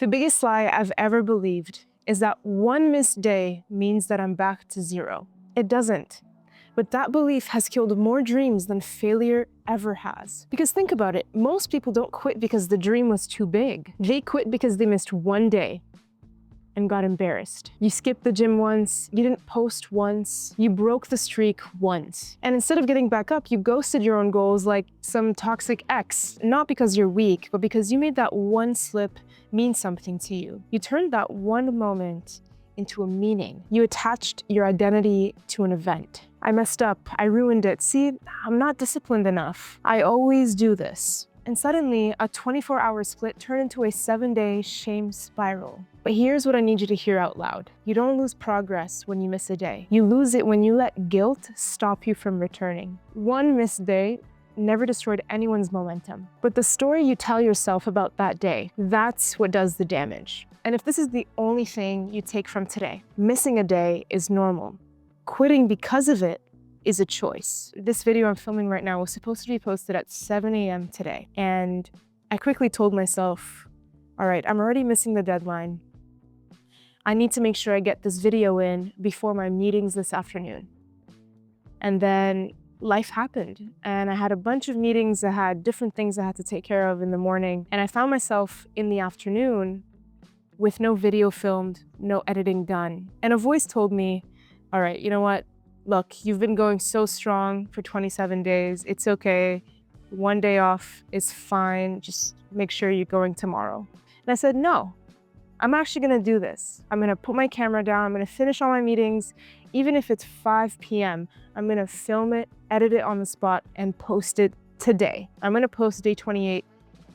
The biggest lie I've ever believed is that one missed day means that I'm back to zero. It doesn't. But that belief has killed more dreams than failure ever has. Because think about it, most people don't quit because the dream was too big. They quit because they missed one day and got embarrassed. You skipped the gym once, you didn't post once, you broke the streak once. And instead of getting back up, you ghosted your own goals like some toxic ex, not because you're weak, but because you made that one slip mean something to you. You turned that one moment into a meaning. You attached your identity to an event. I messed up, I ruined it. See, I'm not disciplined enough. I always do this. And suddenly, a 24-hour split turned into a 7-day shame spiral. But here's what I need you to hear out loud. You don't lose progress when you miss a day. You lose it when you let guilt stop you from returning. One missed day never destroyed anyone's momentum. But the story you tell yourself about that day, that's what does the damage. And if this is the only thing you take from today, missing a day is normal. Quitting because of it is a choice. This video I'm filming right now was supposed to be posted at 7 a.m. today. And I quickly told myself, all right, I'm already missing the deadline. I need to make sure I get this video in before my meetings this afternoon. And then life happened. And I had a bunch of meetings. I had different things I had to take care of in the morning. And I found myself in the afternoon with no video filmed, no editing done. And a voice told me, all right, you know what? Look, you've been going so strong for 27 days. It's okay. One day off is fine. Just make sure you're going tomorrow. And I said, no, I'm actually gonna do this. I'm gonna put my camera down. I'm gonna finish all my meetings. Even if it's 5 p.m., I'm gonna film it, edit it on the spot, and post it today. I'm gonna post day 28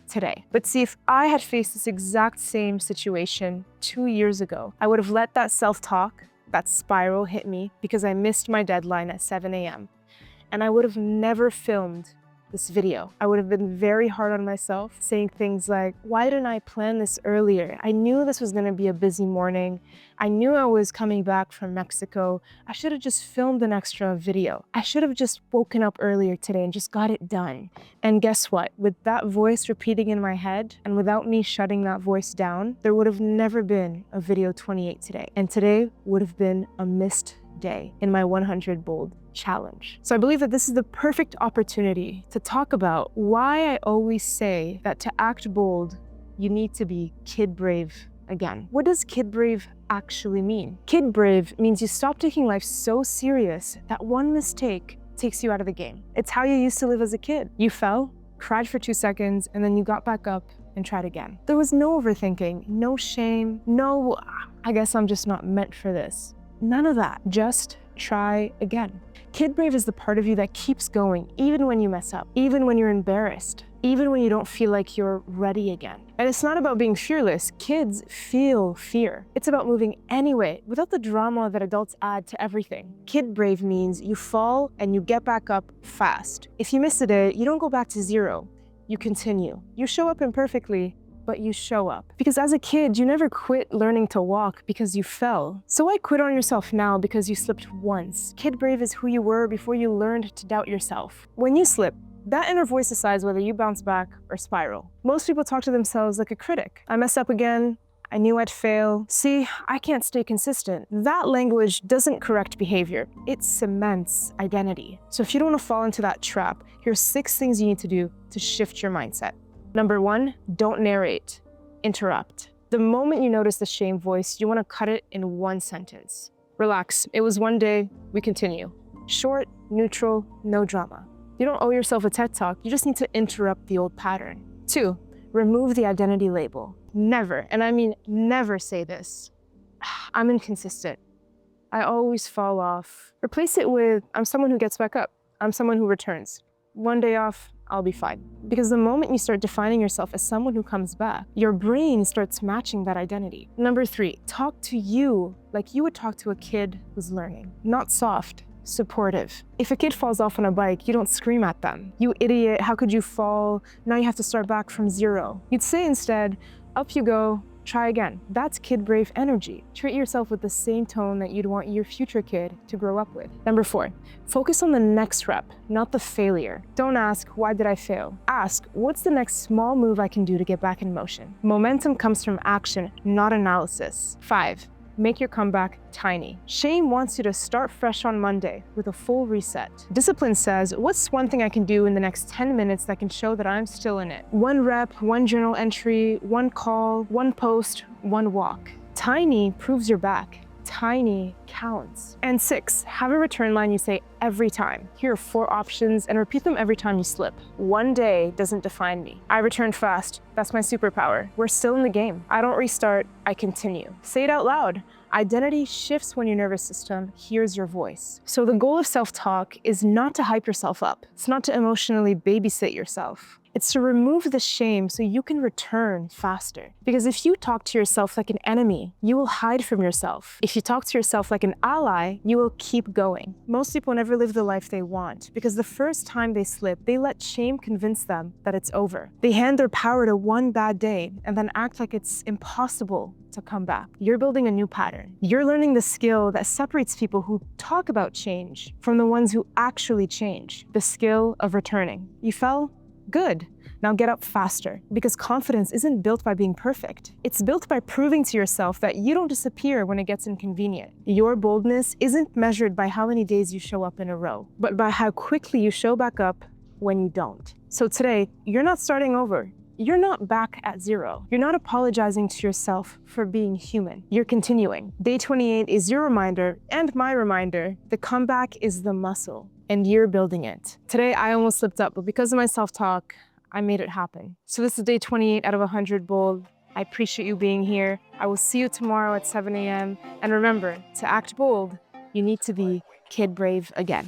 today. But see, if I had faced this exact same situation 2 years ago, I would have let that self-talk, that spiral hit me because I missed my deadline at 7 a.m. And I would have never filmed this video. I would have been very hard on myself, saying things like, why didn't I plan this earlier? I knew this was gonna be a busy morning. I knew I was coming back from Mexico. I should have just filmed an extra video. I should have just woken up earlier today and just got it done. And guess what? With that voice repeating in my head and without me shutting that voice down, there would have never been a video 28 today. And today would have been a missed day in my 100 bold challenge. So I believe that this is the perfect opportunity to talk about why I always say that to act bold, you need to be kid brave again. What does kid brave actually mean? Kid brave means you stop taking life so serious that one mistake takes you out of the game. It's how you used to live as a kid. You fell, cried for 2 seconds, and then you got back up and tried again. There was no overthinking, no shame, no, I guess I'm just not meant for this. None of that. Just try again. Kid brave is the part of you that keeps going even when you mess up, even when you're embarrassed, even when you don't feel like you're ready again. And it's not about being fearless. Kids feel fear. It's about moving anyway, without the drama that adults add to everything. Kid brave means you fall and you get back up fast. If you miss a day, you don't go back to zero. You continue. You show up imperfectly, but you show up. Because as a kid, you never quit learning to walk because you fell. So why quit on yourself now because you slipped once? Kid brave is who you were before you learned to doubt yourself. When you slip, that inner voice decides whether you bounce back or spiral. Most people talk to themselves like a critic. I messed up again. I knew I'd fail. See, I can't stay consistent. That language doesn't correct behavior. It cements identity. So if you don't want to fall into that trap, here's 6 things you need to do to shift your mindset. Number 1, don't narrate, interrupt. The moment you notice the shame voice, you want to cut it in 1 sentence. Relax, it was one day, we continue. Short, neutral, no drama. You don't owe yourself a TED Talk, you just need to interrupt the old pattern. 2, remove the identity label. Never, and I mean never say this. I'm inconsistent. I always fall off. Replace it with, I'm someone who gets back up. I'm someone who returns. One day off, I'll be fine. Because the moment you start defining yourself as someone who comes back, your brain starts matching that identity. Number 3, talk to you like you would talk to a kid who's learning. Not soft, supportive. If a kid falls off on a bike, you don't scream at them. You idiot, how could you fall? Now you have to start back from zero. You'd say instead, up you go, Try again. That's kid brave energy. Treat yourself with the same tone that you'd want your future kid to grow up with. Number 4, focus on the next rep, not the failure. Don't ask, why did I fail? Ask, what's the next small move I can do to get back in motion? Momentum comes from action, not analysis. 5, make your comeback tiny. Shame wants you to start fresh on Monday with a full reset. Discipline says, what's one thing I can do in the next 10 minutes that can show that I'm still in it? 1 rep, 1 journal entry, 1 call, 1 post, 1 walk. Tiny proves you're back. Tiny counts. And 6, have a return line you say every time. Here are 4 options and repeat them every time you slip. 1 day doesn't define me. I return fast. That's my superpower. We're still in the game. I don't restart, I continue. Say it out loud. Identity shifts when your nervous system hears your voice. So the goal of self-talk is not to hype yourself up. It's not to emotionally babysit yourself. It's to remove the shame so you can return faster. Because if you talk to yourself like an enemy, you will hide from yourself. If you talk to yourself like an ally, you will keep going. Most people never live the life they want because the first time they slip, they let shame convince them that it's over. They hand their power to one bad day and then act like it's impossible to come back. You're building a new pattern. You're learning the skill that separates people who talk about change from the ones who actually change, the skill of returning. You fell? Good. Now get up faster, because confidence isn't built by being perfect. It's built by proving to yourself that you don't disappear when it gets inconvenient. Your boldness isn't measured by how many days you show up in a row, but by how quickly you show back up when you don't. So today, you're not starting over. You're not back at 0. You're not apologizing to yourself for being human. You're continuing. Day 28 is your reminder and my reminder. The comeback is the muscle, and you're building it. Today, I almost slipped up, but because of my self-talk, I made it happen. So this is day 28 out of 100 bold. I appreciate you being here. I will see you tomorrow at 7 a.m. And remember, to act bold, you need to be kid brave again.